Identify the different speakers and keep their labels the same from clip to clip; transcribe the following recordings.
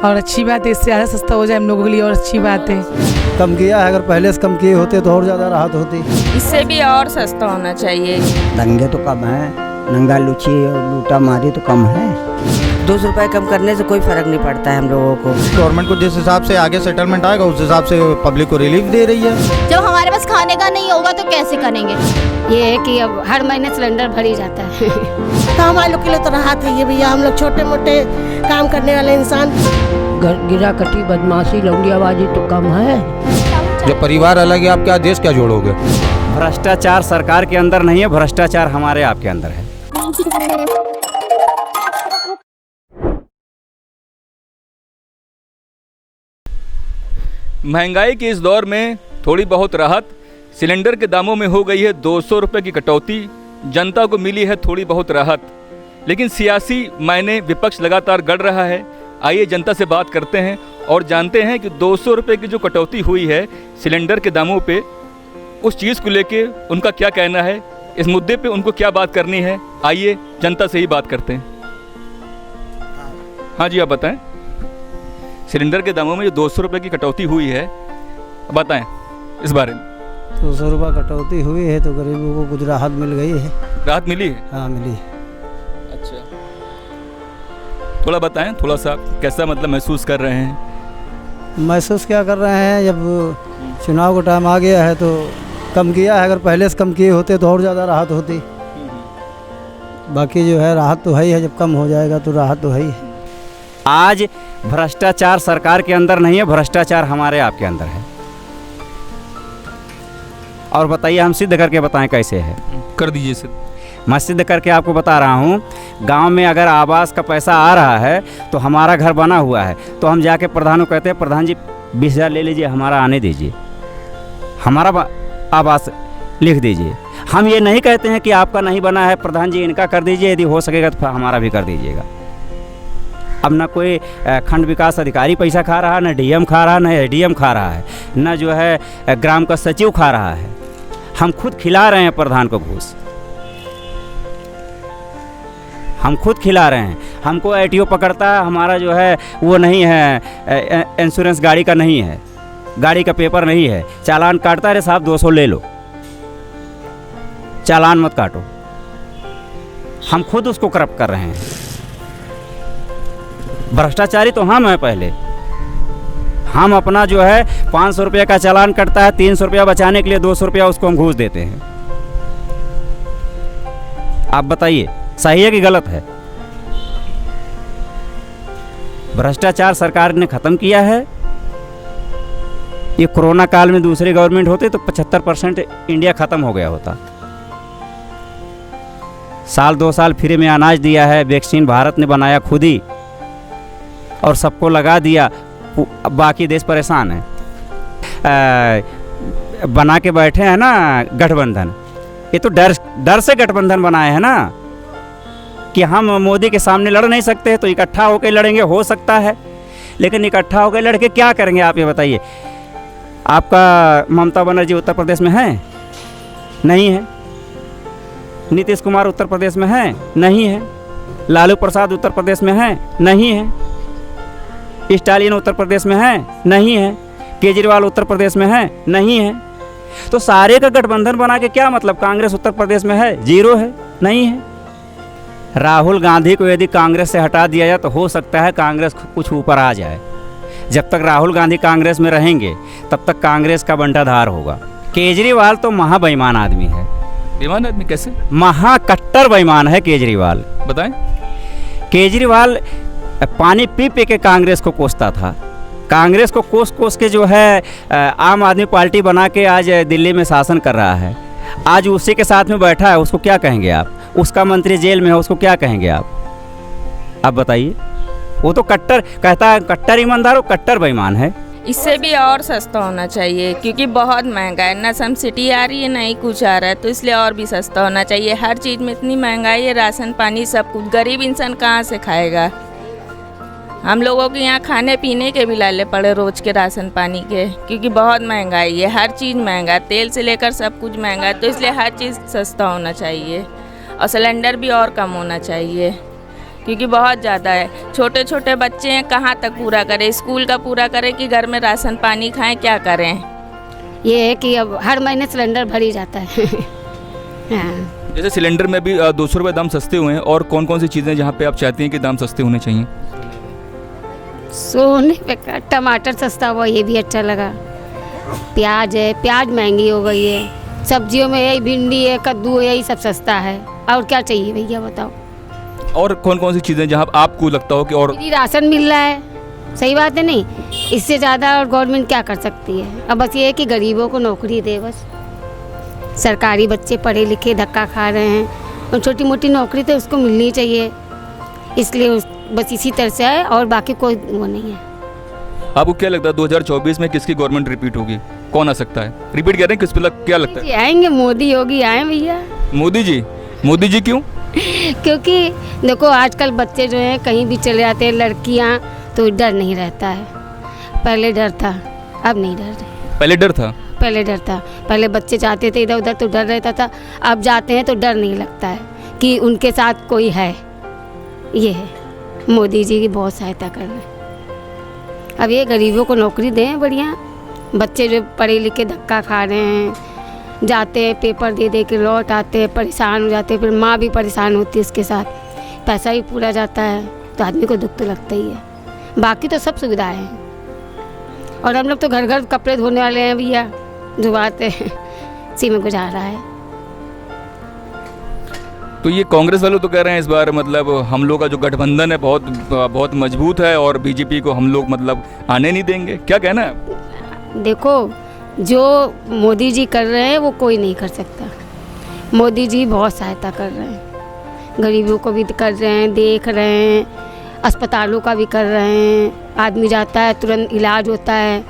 Speaker 1: और अच्छी बात है, इससे ज़्यादा सस्ता हो जाए हम लोगों के लिए और अच्छी बात है।
Speaker 2: कम किया है, अगर पहले से कम किए होते तो और ज़्यादा राहत होती।
Speaker 3: इससे भी और सस्ता होना चाहिए।
Speaker 4: दंगे तो कम है, नंगा लुची और लूटा मारी तो कम है।
Speaker 5: 200 रुपये कम करने से कोई फर्क नहीं पड़ता है हम लोगों को।
Speaker 6: गवर्नमेंट को जिस हिसाब से आगे सेटलमेंट आएगा उस हिसाब से पब्लिक को रिलीफ दे रही है।
Speaker 7: जब हमारे पास खाने का नहीं होगा तो कैसे करेंगे?
Speaker 8: ये है कि अब हर महीने सिलेंडर भर ही जाता है।
Speaker 9: तो हमारे लोग के लिए तो राहत है ये भैया, हम लोग छोटे मोटे काम करने वाले इंसान।
Speaker 10: गिरा कटी बदमाशी लौंडियाबाजी तो कम है।
Speaker 6: जब परिवार अलग है, आप क्या देश क्या जोड़ोगे?
Speaker 11: भ्रष्टाचार सरकार के अंदर नहीं है, भ्रष्टाचार हमारे आपके अंदर है।
Speaker 12: महंगाई के इस दौर में थोड़ी बहुत राहत, सिलेंडर के दामों में हो गई है 200 रुपये की कटौती, जनता को मिली है थोड़ी बहुत राहत, लेकिन सियासी मायने विपक्ष लगातार गढ़ रहा है। आइए जनता से बात करते हैं और जानते हैं कि 200 रुपये की जो कटौती हुई है सिलेंडर के दामों पे, उस चीज़ को लेके उनका क्या कहना है, इस मुद्दे पे उनको क्या बात करनी है। आइए जनता से ही बात करते हैं। हाँ जी, आप बताएं, सिलेंडर के दामों में जो 200 रुपये की कटौती हुई है, बताएं इस बारे में।
Speaker 2: 200 रुपये कटौती हुई है तो गरीबों को कुछ राहत मिल गई है।
Speaker 12: राहत मिली है?
Speaker 2: हाँ मिली है।
Speaker 12: अच्छा, थोड़ा बताएं, थोड़ा सा कैसा मतलब महसूस कर रहे हैं?
Speaker 2: महसूस क्या कर रहे हैं, जब चुनाव का टाइम आ गया है तो कम किया है, अगर पहले से कम किए होते तो और ज़्यादा राहत होती। बाकी जो है राहत तो है ही है, जब कम हो जाएगा तो राहत तो है ही है।
Speaker 11: आज भ्रष्टाचार सरकार के अंदर नहीं है, भ्रष्टाचार हमारे आपके अंदर है। और बताइए, हम सिद्ध करके बताएं कैसे है।
Speaker 12: कर दीजिए सिद्ध।
Speaker 11: मैं सिद्ध करके आपको बता रहा हूँ। गांव में अगर आवास का पैसा आ रहा है तो हमारा घर बना हुआ है तो हम जाके प्रधान को कहते हैं, प्रधान जी 20,000 ले लीजिए, हमारा आने दीजिए, हमारा आवास लिख दीजिए। हम ये नहीं कहते हैं कि आपका नहीं बना है प्रधान जी इनका कर दीजिए, यदि हो सकेगा तो हमारा भी कर दीजिएगा। अब ना कोई खंड विकास अधिकारी पैसा खा रहा है, ना डीएम खा रहा है, ना एडीएम खा रहा है, ना जो है ग्राम का सचिव खा रहा है। हम खुद खिला रहे हैं प्रधान को घूस, हम खुद खिला रहे हैं। हमको एटीओ पकड़ता है, हमारा जो है वो नहीं है, इंश्योरेंस गाड़ी का नहीं है, गाड़ी का पेपर नहीं है, चालान काटता है, साहब 200 ले लो, चालान मत काटो। हम खुद उसको करप्ट कर रहे हैं। भ्रष्टाचारी तो हम हैं। पहले हम अपना जो है 500 रुपये का चालान कटता है, 300 रुपया बचाने के लिए 200 रुपया उसको हम घूस देते हैं। आप बताइए सही है कि गलत है? भ्रष्टाचार सरकार ने खत्म किया है। ये कोरोना काल में दूसरे गवर्नमेंट होते तो 75% इंडिया खत्म हो गया होता। साल 2 साल फ्री में अनाज दिया है, वैक्सीन भारत ने बनाया खुद ही और सबको लगा दिया। बाकी देश परेशान है। बना के बैठे हैं ना गठबंधन, ये तो डर से गठबंधन बनाए हैं ना कि हम मोदी के सामने लड़ नहीं सकते तो इकट्ठा होकर लड़ेंगे, हो सकता है, लेकिन इकट्ठा होकर लड़के क्या करेंगे आप ये बताइए। आपका ममता बनर्जी उत्तर प्रदेश में है? नहीं है। नीतीश कुमार उत्तर प्रदेश में है? नहीं है। लालू प्रसाद उत्तर प्रदेश में है? नहीं है। स्टालिन उत्तर प्रदेश में है? नहीं है। केजरीवाल उत्तर प्रदेश में है? नहीं है। तो सारे का गठबंधन बना के क्या मतलब? कांग्रेस उत्तर प्रदेश में है? जीरो है, नहीं है। राहुल गांधी को यदि कांग्रेस से हटा दिया जाए तो हो सकता है कांग्रेस कुछ ऊपर आ जाए। जब तक राहुल गांधी कांग्रेस में रहेंगे तब तक कांग्रेस का बंटाधार होगा। केजरीवाल तो महाबेईमान आदमी है।
Speaker 12: बेईमान आदमी कैसे?
Speaker 11: महाकट्टर बेईमान है केजरीवाल।
Speaker 12: बताएं।
Speaker 11: केजरीवाल पानी पी पी के कांग्रेस को कोसता था। कांग्रेस को कोस के जो है आम आदमी पार्टी बना के आज दिल्ली में शासन कर रहा है। आज उसी के साथ में बैठा है, उसको क्या कहेंगे आप? उसका मंत्री जेल में है, उसको क्या कहेंगे आप बताइए? वो तो कट्टर कहता है, कट्टर ईमानदार, वो कट्टर बेईमान है।
Speaker 3: इससे भी और सस्ता होना चाहिए क्योंकि बहुत महंगा है ना। सम सिटी आ रही है, नहीं कुछ आ रहा है, तो इसलिए और भी सस्ता होना चाहिए। हर चीज़ में इतनी महंगाई है, राशन पानी सब कुछ। गरीब इंसान कहाँ से खाएगा? हम लोगों के यहाँ खाने पीने के भी लाले पड़े रोज के राशन पानी के, क्योंकि बहुत महंगाई है। हर चीज़ महंगा, तेल से लेकर सब कुछ महंगा है, तो इसलिए हर चीज़ सस्ता होना चाहिए और सिलेंडर भी और कम होना चाहिए। क्योंकि बहुत ज़्यादा है। छोटे छोटे बच्चे हैं, कहाँ तक पूरा करें, स्कूल का पूरा करें कि घर में राशन पानी खाएं, क्या करें।
Speaker 8: ये है कि अब हर महीने सिलेंडर भर ही जाता है। हाँ।
Speaker 12: जैसे सिलेंडर में भी 200 रुपये दाम सस्ते हुए हैं, और कौन कौन सी चीज़ें जहाँ पे आप चाहती हैं कि दाम सस्ते होने चाहिए?
Speaker 8: सोने पे का टमाटर सस्ता हुआ, ये भी अच्छा लगा। प्याज है, प्याज महंगी हो गई है। सब्जियों में यही भिंडी है, कद्दू है, यही सब सस्ता है। और क्या चाहिए भैया बताओ।
Speaker 12: और कौन कौन सी चीज़ें जहाँ आपको लगता हो कि और
Speaker 8: फ्री राशन मिल रहा है, सही बात है नहीं, इससे ज़्यादा और गवर्नमेंट क्या कर सकती है। अब बस ये है कि गरीबों को नौकरी दे बस। सरकारी बच्चे पढ़े लिखे धक्का खा रहे हैं, और छोटी मोटी नौकरी तो उसको मिलनी चाहिए, इसलिए बस इसी तरह से है, और बाकी कोई वो नहीं है।
Speaker 12: आपको क्या लगता है 2024 में किसकी गवर्नमेंट रिपीट होगी? कौन आ सकता है? रिपीट कह रहे हैं किस पे क्या लगता है?
Speaker 8: आएंगे मोदी योगी आए भैया।
Speaker 12: मोदी जी? मोदी जी क्यों?
Speaker 8: क्योंकि देखो आजकल बच्चे जो हैं कहीं भी चले जाते हैं, लड़कियां, तो डर नहीं रहता है। पहले डर था, अब नहीं डर रहे।
Speaker 12: पहले डर था?
Speaker 8: पहले डर था। पहले बच्चे जाते थे इधर उधर तो डर रहता था, अब जाते हैं तो डर नहीं लगता है कि उनके साथ कोई है। ये है, मोदी जी की बहुत सहायता कर रहे हैं। अब ये गरीबों को नौकरी दें बढ़िया। बच्चे जो पढ़े लिखे धक्का खा रहे हैं, जाते हैं पेपर दे दे के लौट आते हैं, परेशान हो जाते हैं, फिर माँ भी परेशान होती है उसके साथ, पैसा भी पूरा जाता है, तो आदमी को दुख तो लगता ही है। बाकी तो सब सुविधाएं हैं, और हम लोग तो घर घर कपड़े धोने वाले हैं भैया, धुआते हैं, इसी में गुजारा है।
Speaker 12: तो ये कांग्रेस वाले तो कह रहे हैं इस बार मतलब हम लोग का जो गठबंधन है बहुत मजबूत है, और बीजेपी को हम लोग मतलब आने नहीं देंगे, क्या कहना है?
Speaker 8: देखो जो मोदी जी कर रहे हैं वो कोई नहीं कर सकता। मोदी जी बहुत सहायता कर रहे हैं, गरीबों को भी कर रहे हैं, देख रहे हैं, अस्पतालों का भी कर रहे हैं। आदमी जाता है तुरंत इलाज होता है,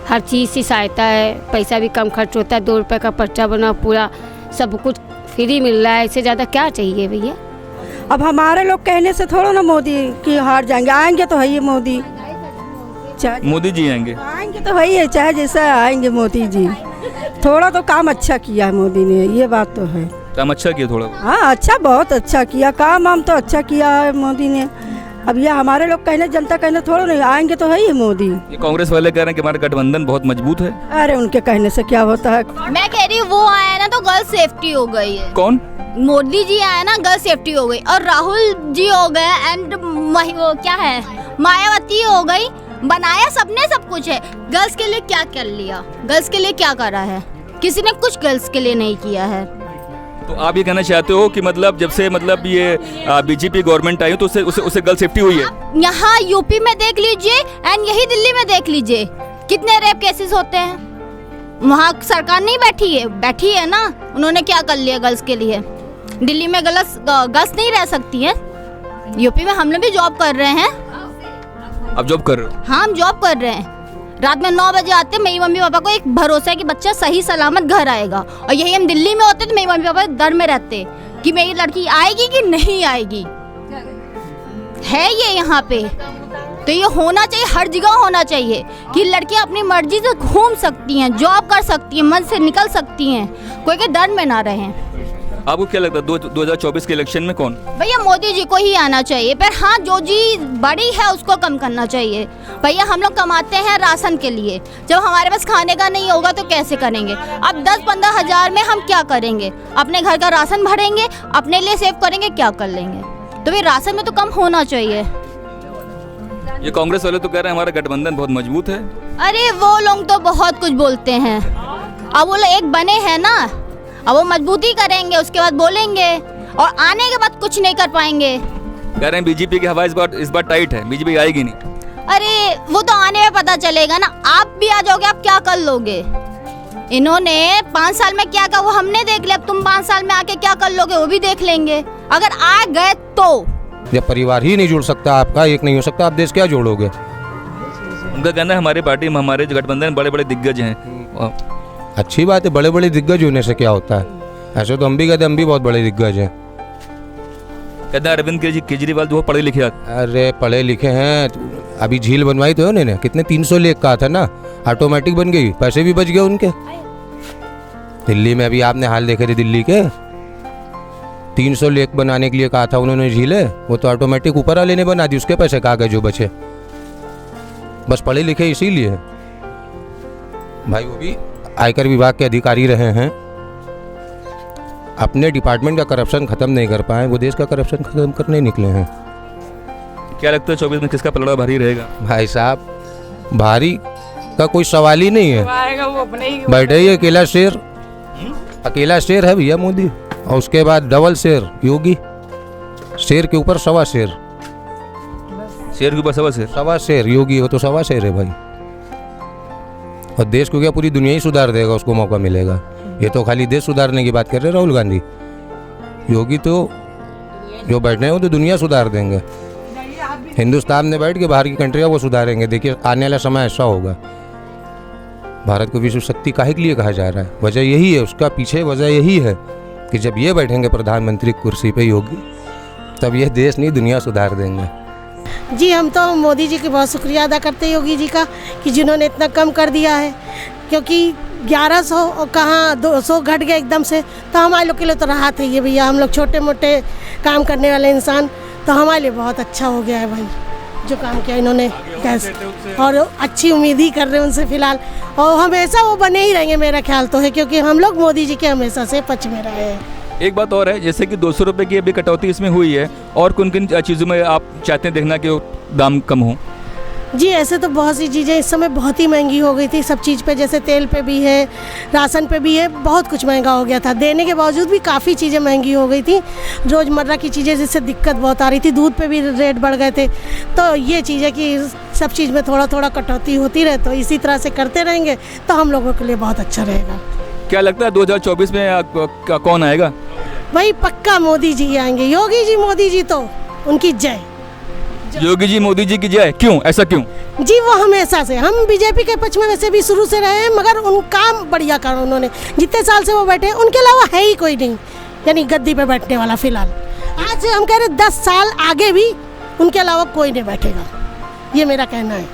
Speaker 8: हर चीज़ की सहायता है, पैसा भी कम खर्च होता है, 2 रुपये का पर्चा बना, पूरा सब कुछ फ्री मिल रहा है। इससे ज़्यादा क्या चाहिए भैया।
Speaker 9: अब हमारे लोग कहने से थोड़ा ना मोदी की हार जाएंगे, आएंगे तो है ये मोदी।
Speaker 12: मोदी जी आएंगे
Speaker 9: तो वही है, चाहे जैसा आएंगे मोदी जी। थोड़ा तो काम अच्छा किया है मोदी ने, ये बात तो है।
Speaker 12: काम अच्छा किया थोड़ा?
Speaker 9: हाँ अच्छा, बहुत अच्छा किया, काम हम तो अच्छा किया है मोदी ने। अब ये हमारे लोग कहने, जनता कहने थोड़ा नहीं, आएंगे तो है ही मोदी।
Speaker 12: ये कांग्रेस वाले कह रहे हैं कि हमारा गठबंधन बहुत मजबूत है।
Speaker 9: अरे उनके कहने से क्या होता है।
Speaker 7: मैं कह रही हूँ वो आया ना तो गर्ल सेफ्टी हो गई है।
Speaker 12: कौन?
Speaker 7: मोदी जी आया ना, गर्ल सेफ्टी हो गई, और राहुल जी हो गए, एंड वो क्या है, मायावती हो गई। बनाया सबने सब कुछ है, गर्ल्स के लिए क्या कर लिया, गर्ल्स के लिए क्या करा है, किसी ने कुछ गर्ल्स के लिए नहीं किया है।
Speaker 12: तो आप ये कहना चाहते हो कि मतलब जब से मतलब ये बीजेपी गवर्नमेंट आई तो उससे गर्ल सेफ्टी हुई है?
Speaker 7: यहाँ यूपी में देख लीजिए एंड यही दिल्ली में देख लीजिए, कितने रेप केसेस होते हैं। वहाँ सरकार नहीं बैठी है ना, उन्होंने क्या कर लिया गर्ल्स के लिए। दिल्ली में गर्ल्स नहीं रह सकती है, यूपी में हम लोग भी जॉब कर रहे हैं।
Speaker 12: अब जॉब कर रहे हो?
Speaker 7: हाँ हम जॉब कर रहे हैं, रात में 9 बजे आते हैं। मेरी मम्मी पापा को एक भरोसा है कि बच्चा सही सलामत घर आएगा, और यही हम दिल्ली में होते तो मेरी मम्मी पापा डर में रहते कि मेरी लड़की आएगी कि नहीं आएगी। है ये यहाँ पे, तो ये होना चाहिए, हर जगह होना चाहिए कि लड़कियाँ अपनी मर्जी से घूम सकती हैं, जॉब कर सकती हैं, मन से निकल सकती हैं, कोई के डर में ना रहें।
Speaker 12: आपको क्या लगता है 2024 के इलेक्शन में कौन?
Speaker 7: भैया मोदी जी को ही आना चाहिए, पर हाँ जो जी बड़ी है उसको कम करना चाहिए। भैया हम लोग कमाते हैं राशन के लिए, जब हमारे पास खाने का नहीं होगा तो कैसे करेंगे। अब 10-15 हज़ार में हम क्या करेंगे, अपने घर का राशन भरेंगे, अपने लिए सेव करेंगे, क्या कर लेंगे। तो फिर राशन में तो कम होना चाहिए।
Speaker 12: ये कांग्रेस वाले तो कह रहे हैं हमारा गठबंधन बहुत मजबूत है।
Speaker 7: अरे वो लोग तो बहुत कुछ बोलते हैं, अब वो लोग एक बने हैं ना, अब वो मजबूती करेंगे, उसके बाद बोलेंगे, और आने के बाद कुछ नहीं कर पाएंगे।
Speaker 12: कह रहे हैं बीजेपी की हवा इस बार टाइट है, बीजेपी आएगी नहीं।
Speaker 7: अरे वो तो आने में पता चलेगा ना, आप भी आ जाओगे, आप क्या कर लोगे। इन्होंने 5 साल में क्या कहा वो हमने देख लिया, अब तुम 5 साल में आके क्या कर लोगे वो भी देख लेंगे, अगर आ गए तो।
Speaker 13: जब परिवार ही नहीं जुड़ सकता, आपका एक नहीं हो सकता, आप देश क्या जोड़ोगे।
Speaker 12: उनका कहना है हमारी पार्टी में हमारे जो गठबंधन बड़े बड़े दिग्गज हैं।
Speaker 13: अच्छी बात है, बड़े बड़े दिग्गज होने से क्या होता है, ऐसे तो हम भी कहते, हम भी बहुत बड़े दिग्गज हैं।
Speaker 12: कहते हैं अरविंद केजरीवाल जो पढ़े लिखे।
Speaker 13: अरे पढ़े लिखे हैं, अभी झील बनवाई तो उन्होंने, कितने 300 लेख का था ना, ऑटोमेटिक बन गई, पैसे भी बच गए उनके। दिल्ली में अभी आपने हाल देखे थे दिल्ली के, 300 लेक बनाने के लिए कहा था उन्होंने झीलें, वो तो ऑटोमेटिक ऊपर वाले ने बना दी, उसके पैसे कहाँ गए जो बचे? बस पढ़े लिखे इसीलिए भाई, वो भी आयकर विभाग के अधिकारी रहे हैं, अपने डिपार्टमेंट का करप्शन खत्म नहीं कर पाए, वो देश का करप्शन खत्म करने निकले हैं।
Speaker 12: क्या लगता है 24 में किसका पलड़ा भारी रहेगा?
Speaker 13: भाई साहब, भारी का कोई सवाल ही नहीं है। बैठे ही अकेला शेर है भैया मोदी, और उसके बाद डबल शेर योगी, शेर के ऊपर सवा शेर,
Speaker 12: शेर के ऊपर सवा शेर
Speaker 13: योगी, हो तो सवा शेर है भाई। और देश को क्या पूरी दुनिया ही सुधार देगा, उसको मौका मिलेगा। ये तो खाली देश सुधारने की बात कर रहे राहुल गांधी, योगी तो जो बैठे हैं वो तो दुनिया सुधार देंगे। हिंदुस्तान में बैठ के बाहर की कंट्रियाँ वो सुधारेंगे। देखिए आने वाला समय ऐसा होगा। भारत को विश्व शक्ति काहे के लिए कहा जा रहा है? वजह यही है, उसका पीछे वजह यही है कि जब ये बैठेंगे प्रधानमंत्री कुर्सी पे योगी, तब ये देश नहीं दुनिया सुधार देंगे।
Speaker 14: जी हम तो मोदी जी की बहुत शुक्रिया अदा करते हैं, योगी जी का, कि जिन्होंने इतना कम कर दिया है, क्योंकि 1100 और कहाँ 200 घट गए एकदम से, तो हमारे लोग के लिए तो राहत है ये भैया। हम लोग छोटे मोटे काम करने वाले इंसान, तो हमारे लिए बहुत अच्छा हो गया है भाई जो काम किया इन्होंने कैसे, और अच्छी उम्मीद ही कर रहे हैं उनसे फिलहाल, और हमेशा वो बने ही रहेंगे मेरा ख्याल तो है, क्योंकि हम लोग मोदी जी के हमेशा से पक्ष में रहे हैं।
Speaker 12: एक बात और है, जैसे कि 200 रुपये की अभी कटौती इसमें हुई है, और किन किन चीज़ों में आप चाहते हैं देखना कि दाम कम हो?
Speaker 14: जी ऐसे तो बहुत सी चीज़ें इस समय बहुत ही महंगी हो गई थी, सब चीज़ पे, जैसे तेल पे भी है, राशन पे भी है, बहुत कुछ महंगा हो गया था। देने के बावजूद भी काफ़ी चीज़ें महंगी हो गई थी, रोज़मर्रा की चीज़ें जिससे दिक्कत बहुत आ रही थी। दूध पे भी रेट बढ़ गए थे। तो ये चीज़ है कि सब चीज़ में थोड़ा थोड़ा कटौती होती रहे, तो इसी तरह से करते रहेंगे तो हम लोगों के लिए बहुत अच्छा रहेगा।
Speaker 12: क्या लगता है 2024 में कौन आएगा?
Speaker 14: भाई पक्का मोदी जी आएंगे, योगी जी मोदी जी, तो उनकी जय।
Speaker 12: योगी जी मोदी जी की जय। क्यों, ऐसा क्यों?
Speaker 14: जी वो हमेशा से, हम बीजेपी के पक्ष में वैसे भी शुरू से रहे हैं, मगर उन काम बढ़िया करा उन्होंने, जितने साल से वो बैठे हैं उनके अलावा है ही कोई नहीं, यानी गद्दी पे बैठने वाला फिलहाल। आज हम कह रहे 10 साल आगे भी उनके अलावा कोई नहीं बैठेगा, ये मेरा कहना है।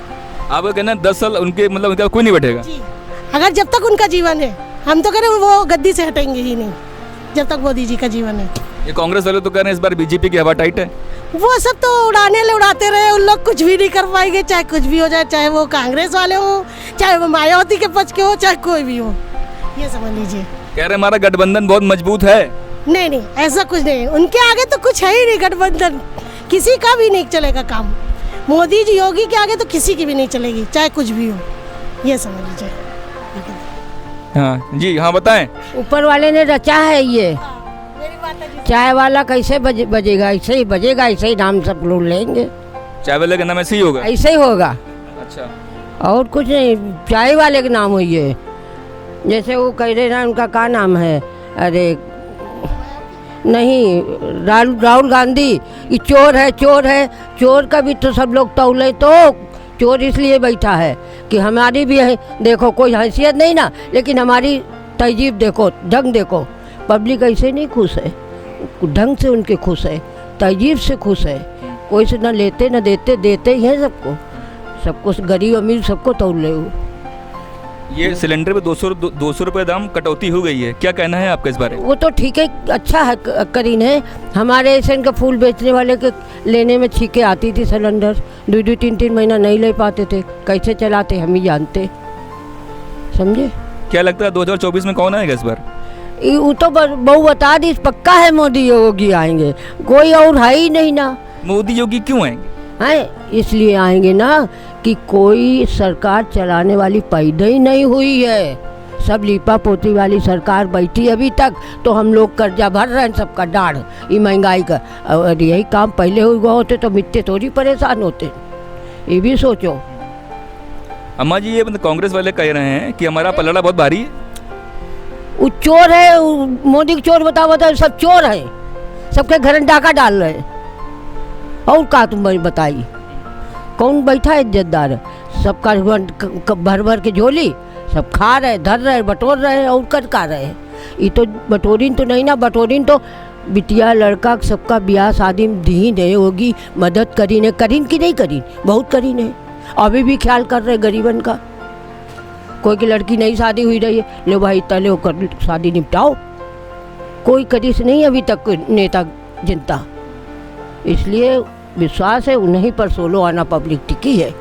Speaker 12: आपका कहना है 10 साल उनके मतलब उनका कोई नहीं बैठेगा?
Speaker 14: जी, अगर जब तक उनका जीवन है, हम तो कह रहे वो गद्दी से हटेंगे ही नहीं जब तक मोदी जी का जीवन है।
Speaker 12: ये कांग्रेस वाले तो कह रहे हैं इस बार बीजेपी की हवा टाइट है।
Speaker 14: वो सब तो उड़ाते रहे, उन लोग कुछ भी नहीं कर पाएंगे, चाहे कुछ भी हो जाए, चाहे वो कांग्रेस वाले हो, चाहे वो मायावती के पक्ष के हो, चाहे कोई भी हो, ये समझ लीजिए।
Speaker 12: कह रहे हमारा गठबंधन बहुत मजबूत है।
Speaker 14: नहीं, ऐसा कुछ नहीं, उनके आगे तो कुछ है ही नहीं, गठबंधन किसी का भी नहीं चलेगा काम। मोदी जी योगी के आगे तो किसी की भी नहीं चलेगी, चाहे कुछ भी हो, ये समझ लीजिए।
Speaker 12: हाँ जी, हाँ बताएं।
Speaker 10: ऊपर वाले ने रचा है ये, चाय वाला कैसे बजेगा? ऐसे ही बजेगा, ऐसे ही नाम सब लोग लेंगे।
Speaker 12: चाय वाले का नाम ऐसे ही होगा?
Speaker 10: ऐसे ही होगा।
Speaker 12: अच्छा,
Speaker 10: और कुछ नहीं, चाय वाले का नाम हुई है। जैसे वो कह रहे ना, उनका क्या नाम है, अरे नहीं, राहुल गांधी, ये चोर है। चोर का भी तो सब लोग तौले, तो चोर इसलिए बैठा है कि हमारी भी है, देखो कोई हैसियत नहीं ना, लेकिन हमारी तहजीब देखो, ढंग देखो। पब्लिक ऐसे नहीं खुश है, ढंग से उनके खुश है, तहजीब से खुश है। कोई से न लेते न देते ही हैं सबको गरीब अमीर सबको तौल ले।
Speaker 12: ये सिलेंडर पे 200 रुपये दाम कटौती हो गई है, क्या कहना है आपका इस बारे में?
Speaker 10: वो तो ठीक है, अच्छा है, करीन है। हमारे ऐसे इनका फूल बेचने वाले के लेने में छीके आती थी सिलेंडर, 2-2, 3-3 महीना नहीं ले पाते थे, कैसे चलाते हम ही जानते, समझे?
Speaker 12: क्या लगता है 2024 में कौन आएगा इस बार?
Speaker 10: वो तो बहु बता दी, पक्का है मोदी योगी आएंगे, कोई और है ही नहीं ना।
Speaker 12: मोदी योगी क्यों आएंगे?
Speaker 10: हैं, इसलिए आएंगे ना कि कोई सरकार चलाने वाली पैदा ही नहीं हुई है, सब लीपा पोती वाली सरकार बैठी अभी तक, तो हम लोग कर्जा भर रहे हैं सबका डाढ़, ये महंगाई का। और यही काम पहले हुआ होते तो मिट्टे थोड़ी परेशान होते, ये भी सोचो।
Speaker 12: अम्मा जी, ये कांग्रेस वाले कह रहे हैं कि हमारा पलड़ा बहुत भारी है।
Speaker 10: वो चोर है, मोदी के चोर बता सब चोर है, सबके घर डाका डाल रहे हैं। और का तुम बताइए, कौन बैठा है इज्जतदार? सबका भर भर के झोली, सब खा रहे, धर रहे, बटोर रहे और का रहे। ये तो बटोरिन तो नहीं ना, बटोरिन तो बिटिया लड़का सबका ब्याह शादी में दी नहीं होगी, मदद करीन की नहीं करीन, बहुत करीन है। अभी भी ख्याल कर रहे गरीबन का। कोई की लड़की नहीं शादी हुई रही है, लो भाई तले होकर शादी निपटाओ, कोई कदीस नहीं अभी तक नेता जनता, इसलिए विश्वास है उन्हीं पर 16 आना पब्लिक टिकी है।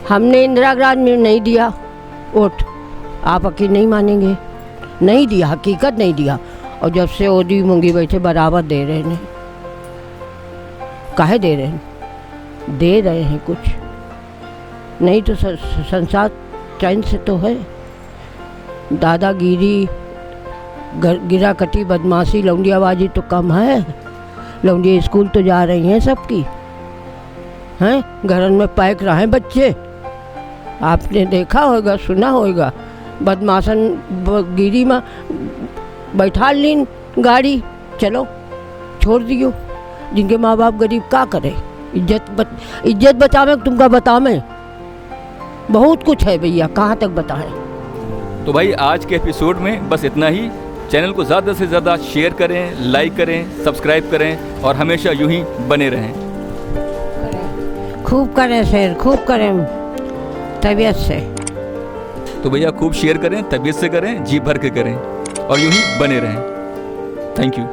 Speaker 10: हमने इंदिरा गांधी में नहीं दिया वोट, आप यकीन नहीं मानेंगे, नहीं दिया, हकीकत नहीं दिया। और जब से ओदी मूंगी बैठे बराबर दे रहे हैं। काहे दे रहे हैं? दे रहे हैं कुछ, नहीं तो संसार चैन से तो है। दादागिरी, गिरा कटी, बदमाशी, लौंडियाबाजी तो कम है। लौंडिया स्कूल तो जा रही हैं सबकी, हैं घरन में पैक रहे बच्चे, आपने देखा होगा, सुना होगा। बदमाशन गिरी में बैठा लीन गाड़ी, चलो छोड़ दियो। जिनके माँ बाप गरीब का करे, इज्जत बचावे तुमका बतावे, बहुत कुछ है भैया, कहाँ तक बताएं।
Speaker 12: तो भाई आज के एपिसोड में बस इतना ही। चैनल को ज़्यादा से ज़्यादा शेयर करें, लाइक करें, सब्सक्राइब करें और हमेशा यूं ही बने रहें।
Speaker 10: खूब करें शेयर, खूब करें तबीयत से।
Speaker 12: तो भैया खूब शेयर करें, तबीयत से करें, जी भर के करें और यूं ही बने रहें। Thank you.